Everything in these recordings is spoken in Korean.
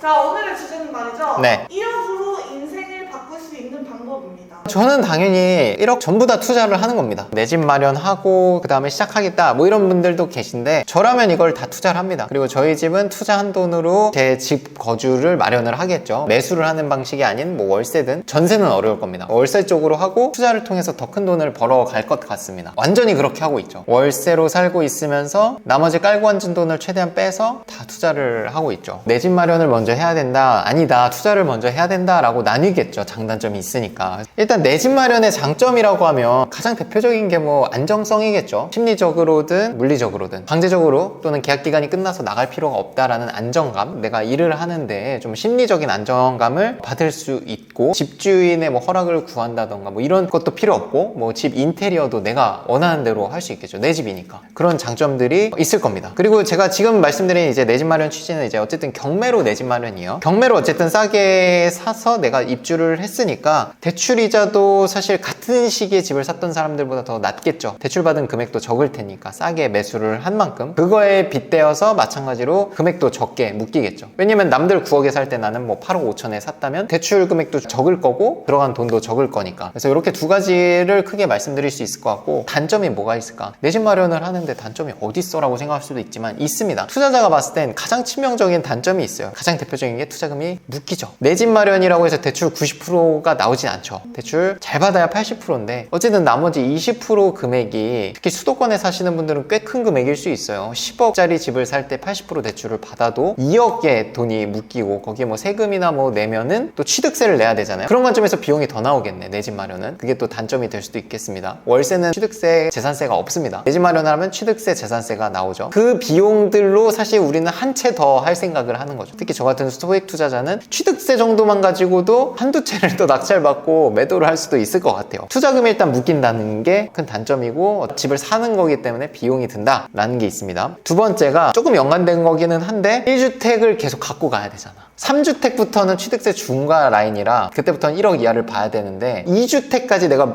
자, 오늘의 주제는 말이죠. 네. 1억으로 인생을 바꿀 수 있는 방법입니다. 저는 당연히 1억 전부 다 투자를 하는 겁니다. 내 집 마련하고 그 다음에 시작하겠다 뭐 이런 분들도 계신데, 저라면 이걸 다 투자를 합니다. 그리고 저희 집은 투자한 돈으로 제 집 거주를 마련을 하겠죠. 매수를 하는 방식이 아닌 뭐 월세든, 전세는 어려울 겁니다. 월세 쪽으로 하고 투자를 통해서 더 큰 돈을 벌어갈 것 같습니다. 완전히 그렇게 하고 있죠. 월세로 살고 있으면서 나머지 깔고 앉은 돈을 최대한 빼서 다 투자를 하고 있죠. 내 집 마련을 먼저 해야 된다, 아니다, 투자를 먼저 해야 된다 라고 나뉘겠죠. 장단점이 있으니까. 일단 내 집 마련의 장점이라고 하면 가장 대표적인 게 뭐 안정성이겠죠. 심리적으로든 물리적으로든, 강제적으로 또는 계약 기간이 끝나서 나갈 필요가 없다라는 안정감, 내가 일을 하는데 좀 심리적인 안정감을 받을 수 있고, 집주인의 뭐 허락을 구한다던가 뭐 이런 것도 필요 없고, 뭐 집 인테리어도 내가 원하는 대로 할 수 있겠죠. 내 집이니까. 그런 장점들이 있을 겁니다. 그리고 제가 지금 말씀드린 이제 내 집 마련 취지는 이제 어쨌든 경매로 내 집 마련이에요. 경매로 어쨌든 싸게 사서 내가 입주를 했으니까 대출이자도 사실 같은 시기에 집을 샀던 사람들보다 더 낮겠죠. 대출받은 금액도 적을 테니까 싸게 매수를 한 만큼 그거에 빗대어서 마찬가지로 금액도 적게 묶이겠죠. 왜냐면 남들 9억에 살 때 나는 뭐 8억 5천에 샀다면 대출 금액도 적을 거고 들어간 돈도 적을 거니까. 그래서 이렇게 두 가지를 크게 말씀드릴 수 있을 것 같고, 단점이 뭐가 있을까? 내 집 마련을 하는데 단점이 어디 있어? 라고 생각할 수도 있지만 있습니다. 투자자가 봤을 땐 가장 치명적인 단점이 있어요. 가장 대표적인 게 투자금이 묶이죠. 내 집 마련이라고 해서 대출 90%가 나오진 않죠. 대출 잘 받아야 80%인데 어쨌든 나머지 20% 금액이, 특히 수도권에 사시는 분들은 꽤 큰 금액일 수 있어요. 10억짜리 집을 살 때 80% 대출을 받아도 2억의 돈이 묶이고, 거기에 뭐 세금이나 뭐 내면은 또 취득세를 내야 되잖아요. 그런 관점에서 비용이 더 나오겠네, 내 집 마련은. 그게 또 단점이 될 수도 있겠습니다. 월세는 취득세, 재산세가 없습니다. 내 집 마련을 하면 취득세, 재산세가 나오죠. 그 비용들로 사실 우리는 한 채 더 할 생각을 하는 거죠. 특히 저 같은 소액 투자자는 취득세 정도만 가지고도 한두 채를 또 낙찰받고 매도를 할 수도 있을 것 같아요. 투자금이 일단 묶인다는 게 큰 단점이고, 집을 사는 거기 때문에 비용이 든다라는 게 있습니다. 두 번째가 조금 연관된 거기는 한데, 1주택을 계속 갖고 가야 되잖아. 3주택부터는 취득세 중과 라인이라 그때부터는 1억 이하를 봐야 되는데, 2주택까지 내가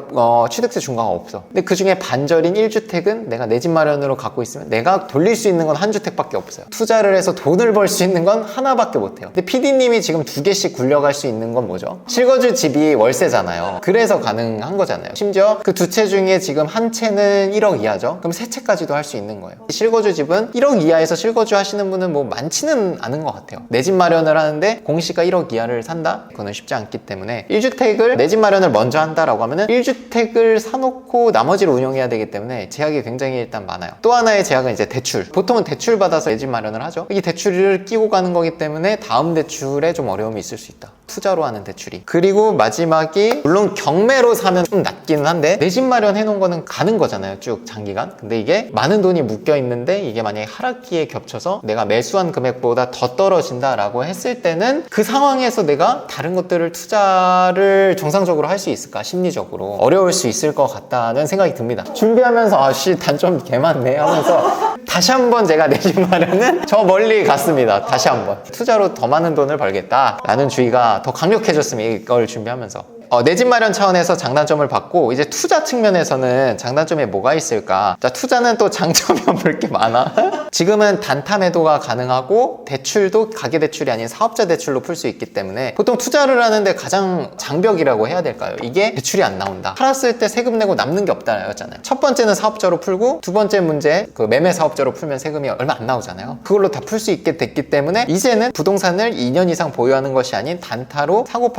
취득세 중과가 없어. 근데 그 중에 반절인 1주택은 내가 내 집 마련으로 갖고 있으면 내가 돌릴 수 있는 건 한 주택밖에 없어요. 투자를 해서 돈을 벌 수 있는 건 하나밖에 못해요. 근데 PD님이 지금 2개씩 굴려갈 수 있는 건 뭐죠? 실거주 집이 월세잖아요. 그래서 가능한 거잖아요. 심지어 그 두 채 중에 지금 한 채는 1억 이하죠. 그럼 세 채까지도 할 수 있는 거예요. 실거주 집은 1억 이하에서 실거주 하시는 분은 뭐 많지는 않은 것 같아요. 내 집 마련을 하는데 공시가 1억 이하를 산다? 그거는 쉽지 않기 때문에 1주택을 내 집 마련을 먼저 한다라고 하면은 1주택을 사놓고 나머지를 운영해야 되기 때문에 제약이 굉장히 일단 많아요. 또 하나의 제약은 이제 대출. 보통은 대출 받아서 내 집 마련을 하죠. 이 대출을 끼고 가는 거기 때문에 다음 대출에 좀 어려움이 있을 수 있다. 투자로 하는 대출이. 그리고 마지막이, 물론 경매로 사면 좀 낮기는 한데 내 집 마련 해놓은 거는 가는 거잖아요, 쭉 장기간. 근데 이게 많은 돈이 묶여 있는데 이게 만약에 하락기에 겹쳐서 내가 매수한 금액보다 더 떨어진다라고 했을 때는 그 상황에서 내가 다른 것들을 투자를 정상적으로 할 수 있을까? 심리적으로 어려울 수 있을 것 같다는 생각이 듭니다. 준비하면서 아씨 단점 개 많네 하면서 다시 한번 제가 내 집 마련은 저 멀리 갔습니다. 다시 한번 투자로 더 많은 돈을 벌겠다라는 주의가 더 강력해졌으면, 이걸 준비하면서. 내 집 마련 차원에서 장단점을 봤고, 이제 투자 측면에서는 장단점이 뭐가 있을까? 자, 투자는 또 장점이 없을 게 많아. 지금은 단타 매도가 가능하고 대출도 가계대출이 아닌 사업자 대출로 풀 수 있기 때문에 보통 투자를 하는데 가장 장벽이라고 해야 될까요? 이게 대출이 안 나온다. 팔았을 때 세금 내고 남는 게 없다였잖아요. 첫 번째는 사업자로 풀고, 두 번째 문제 그 매매 사업자로 풀면 세금이 얼마 안 나오잖아요. 그걸로 다 풀 수 있게 됐기 때문에 이제는 부동산을 2년 이상 보유하는 것이 아닌 단타로 사고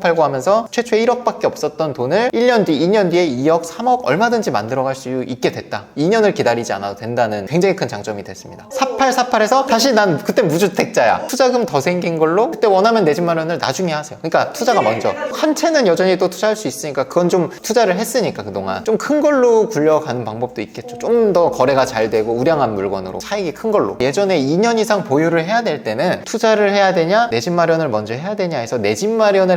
팔고 하면서 최초에 1억밖에 없었던 돈을 1년 뒤, 2년 뒤에 2억, 3억 얼마든지 만들어갈 수 있게 됐다. 2년을 기다리지 않아도 된다는 굉장히 큰 장점이 됐습니다. 4848에서 다시 난 그때 무주택자야. 투자금 더 생긴 걸로 그때 원하면 내 집 마련을 나중에 하세요. 그러니까 투자가 먼저. 한 채는 여전히 또 투자할 수 있으니까 그건 좀 투자를 했으니까 그동안 좀 큰 걸로 굴려가는 방법도 있겠죠. 좀 더 거래가 잘 되고 우량한 물건으로 차익이 큰 걸로. 예전에 2년 이상 보유를 해야 될 때는 투자를 해야 되냐 내 집 마련을 먼저 해야 되냐 해서 내 집 마련을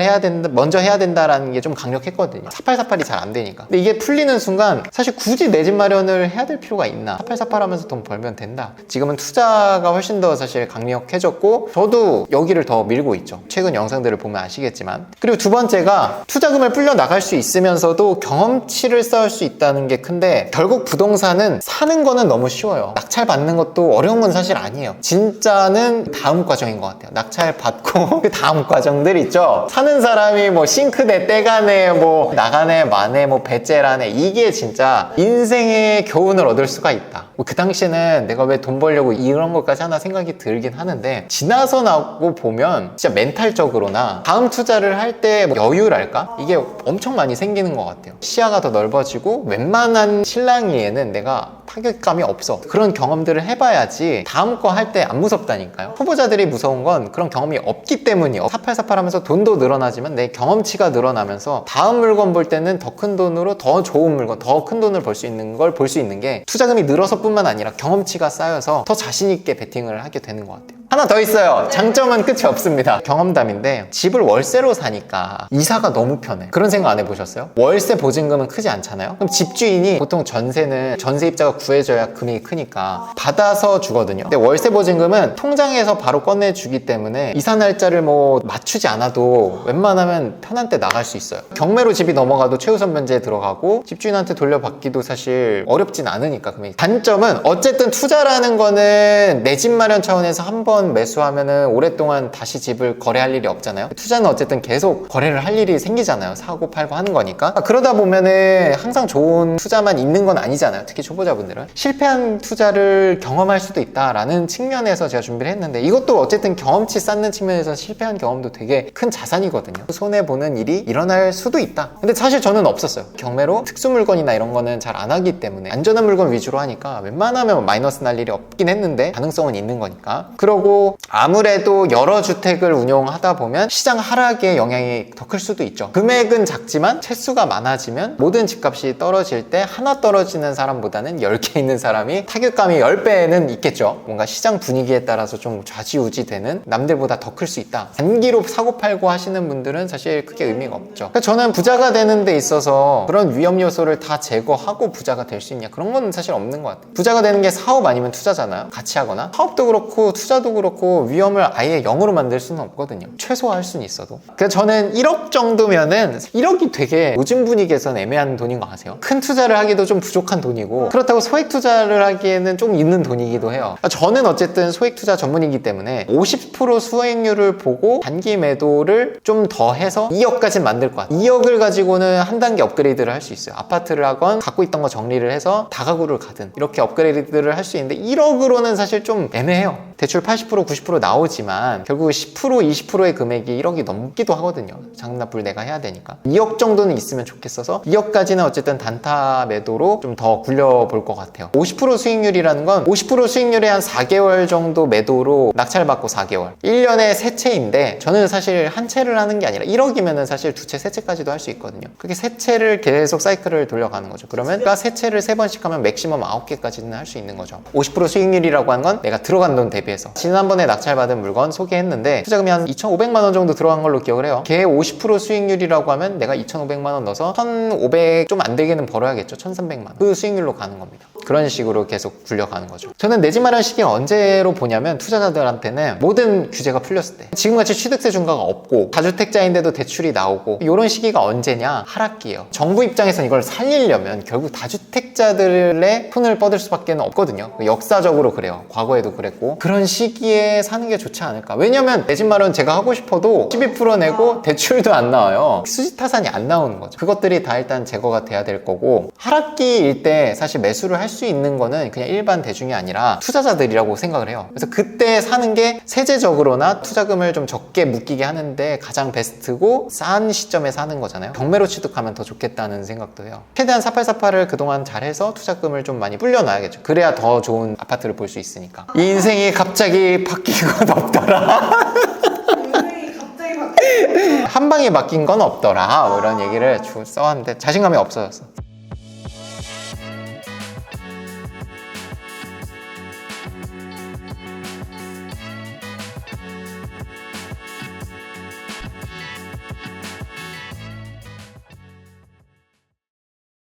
먼저 해야 된다 투자라는 게 좀 강력했거든요. 4848이 잘 안 되니까. 근데 이게 풀리는 순간 사실 굳이 내 집 마련을 해야 될 필요가 있나? 4848 하면서 돈 벌면 된다. 지금은 투자가 훨씬 더 사실 강력해졌고 저도 여기를 더 밀고 있죠. 최근 영상들을 보면 아시겠지만. 그리고 두 번째가 투자금을 불려 나갈 수 있으면서도 경험치를 쌓을 수 있다는 게 큰데, 결국 부동산은 사는 거는 너무 쉬워요. 낙찰 받는 것도 어려운 건 사실 아니에요. 진짜는 다음 과정인 것 같아요. 낙찰 받고 그 다음 과정들 있죠. 사는 사람이 뭐 싱크대 떼가네, 뭐 나가네 마네, 뭐 배째라네, 이게 진짜 인생의 교훈을 얻을 수가 있다. 그 당시에는 내가 왜 돈 벌려고 이런 것까지 하나 생각이 들긴 하는데, 지나서 나고 보면 진짜 멘탈적으로나 다음 투자를 할 때 뭐 여유랄까? 이게 엄청 많이 생기는 것 같아요. 시야가 더 넓어지고 웬만한 실랑이에는 내가 타격감이 없어. 그런 경험들을 해봐야지 다음 거 할 때 안 무섭다니까요. 초보자들이 무서운 건 그런 경험이 없기 때문이에요. 4848 하면서 돈도 늘어나지만 내 경험치가 늘어나면서 다음 물건 볼 때는 더 큰 돈으로 더 좋은 물건, 더 큰 돈을 벌 수 있는 걸 볼 수 있는 게, 투자금이 늘어서 뿐만 아니라 경험치가 쌓여서 더 자신 있게 베팅을 하게 되는 것 같아요. 하나 더 있어요. 장점은 끝이 없습니다. 경험담인데, 집을 월세로 사니까 이사가 너무 편해. 그런 생각 안 해보셨어요? 월세 보증금은 크지 않잖아요. 그럼 집주인이 보통 전세는 전세입자가 구해줘야 금액이 크니까 받아서 주거든요. 근데 월세 보증금은 통장에서 바로 꺼내주기 때문에 이사 날짜를 뭐 맞추지 않아도 웬만하면 편한 때 나갈 수 있어요. 경매로 집이 넘어가도 최우선 면제에 들어가고 집주인한테 돌려받기도 사실 어렵진 않으니까 금액이. 단점은 어쨌든 투자라는 거는 내 집 마련 차원에서 한번 매수하면은 오랫동안 다시 집을 거래할 일이 없잖아요. 투자는 어쨌든 계속 거래를 할 일이 생기잖아요. 사고 팔고 하는 거니까. 그러다 보면은 항상 좋은 투자만 있는 건 아니잖아요. 특히 초보자분들은 실패한 투자를 경험할 수도 있다라는 측면에서 제가 준비를 했는데, 이것도 어쨌든 경험치 쌓는 측면에서 실패한 경험도 되게 큰 자산이거든요. 손해보는 일이 일어날 수도 있다. 근데 사실 저는 없었어요. 경매로 특수 물건이나 이런 거는 잘 안 하기 때문에 안전한 물건 위주로 하니까 웬만하면 마이너스 날 일이 없긴 했는데 가능성은 있는 거니까. 그러고 아무래도 여러 주택을 운용하다 보면 시장 하락의 영향이 더 클 수도 있죠. 금액은 작지만 채수가 많아지면 모든 집값이 떨어질 때 하나 떨어지는 사람보다는 10개 있는 사람이 타격감이 10배는 있겠죠. 뭔가 시장 분위기에 따라서 좀 좌지우지 되는, 남들보다 더 클 수 있다. 단기로 사고 팔고 하시는 분들은 사실 크게 의미가 없죠. 그러니까 저는 부자가 되는 데 있어서 그런 위험 요소를 다 제거하고 부자가 될 수 있냐, 그런 건 사실 없는 것 같아요. 부자가 되는 게 사업 아니면 투자잖아요. 같이 하거나. 사업도 그렇고 투자도 그렇고 위험을 아예 0으로 만들 수는 없거든요. 최소화할 수는 있어도. 그래서 저는 1억 정도면은, 1억이 되게 요즘 분위기에서는 애매한 돈인 거 아세요? 큰 투자를 하기도 좀 부족한 돈이고, 그렇다고 소액 투자를 하기에는 좀 있는 돈이기도 해요. 저는 어쨌든 소액 투자 전문이기 때문에 50% 수익률을 보고 단기 매도를 좀 더 해서 2억까지 만들 것 같아요. 2억을 가지고는 한 단계 업그레이드를 할 수 있어요. 아파트를 하건 갖고 있던 거 정리를 해서 다가구를 가든 이렇게 업그레이드를 할 수 있는데, 1억으로는 사실 좀 애매해요. 대출 80% 90% 나오지만 결국 10% 20%의 금액이 1억이 넘기도 하거든요. 장납을 내가 해야 되니까. 2억 정도는 있으면 좋겠어서 2억까지는 어쨌든 단타 매도로 좀 더 굴려볼 것 같아요. 50% 수익률이라는 건 50% 수익률에 한 4개월 정도 매도로 낙찰받고 4개월, 1년에 3채인데, 저는 사실 한 채를 하는 게 아니라 1억이면은 사실 2채 3채까지도 할 수 있거든요. 그게 3채를 계속 사이클을 돌려가는 거죠. 그러면 3채를 3번씩 하면 맥시멈 9개까지는 할 수 있는 거죠. 50% 수익률이라고 하는 건 내가 들어간 돈 대비해서. 지난번에 낙찰받은 물건 소개했는데 투자금이 한 2,500만 원 정도 들어간 걸로 기억을 해요. 걔 50% 수익률이라고 하면 내가 2,500만 원 넣어서 1,500 좀 안 되게는 벌어야겠죠. 1,300만 원. 그 수익률로 가는 겁니다. 그런 식으로 계속 굴려가는 거죠. 저는 내 집 마련 시기를 언제로 보냐면, 투자자들한테는 모든 규제가 풀렸을 때, 지금같이 취득세 중과가 없고 다주택자인데도 대출이 나오고, 이런 시기가 언제냐? 하락기예요. 정부 입장에서는 이걸 살리려면 결국 다주택자들의 손을 뻗을 수밖에 없거든요. 역사적으로 그래요. 과거에도 그랬고. 그런 시기에 사는 게 좋지 않을까. 왜냐면 내 집 마련 제가 하고 싶어도 12% 내고 대출도 안 나와요. 수지 타산이 안 나오는 거죠. 그것들이 다 일단 제거가 돼야 될 거고, 하락기일 때 사실 매수를 할 수 있는 거는 그냥 일반 대중이 아니라 투자자들이라고 생각을 해요. 그래서 그때 사는 게 세제적으로나 투자금을 좀 적게 묶이게 하는데 가장 베스트고 싼 시점에 사는 거잖아요. 경매로 취득하면 더 좋겠다는 생각도 해요. 최대한 4848을 그동안 잘해서 투자금을 좀 많이 불려놔야겠죠. 그래야 더 좋은 아파트를 볼 수 있으니까. 이 인생이 갑자기 바뀐 건 없더라. 인생이 갑자기 바뀌었어요. 한 방에 바뀐 건 없더라. 뭐 이런 얘기를 써왔는데 자신감이 없어졌어.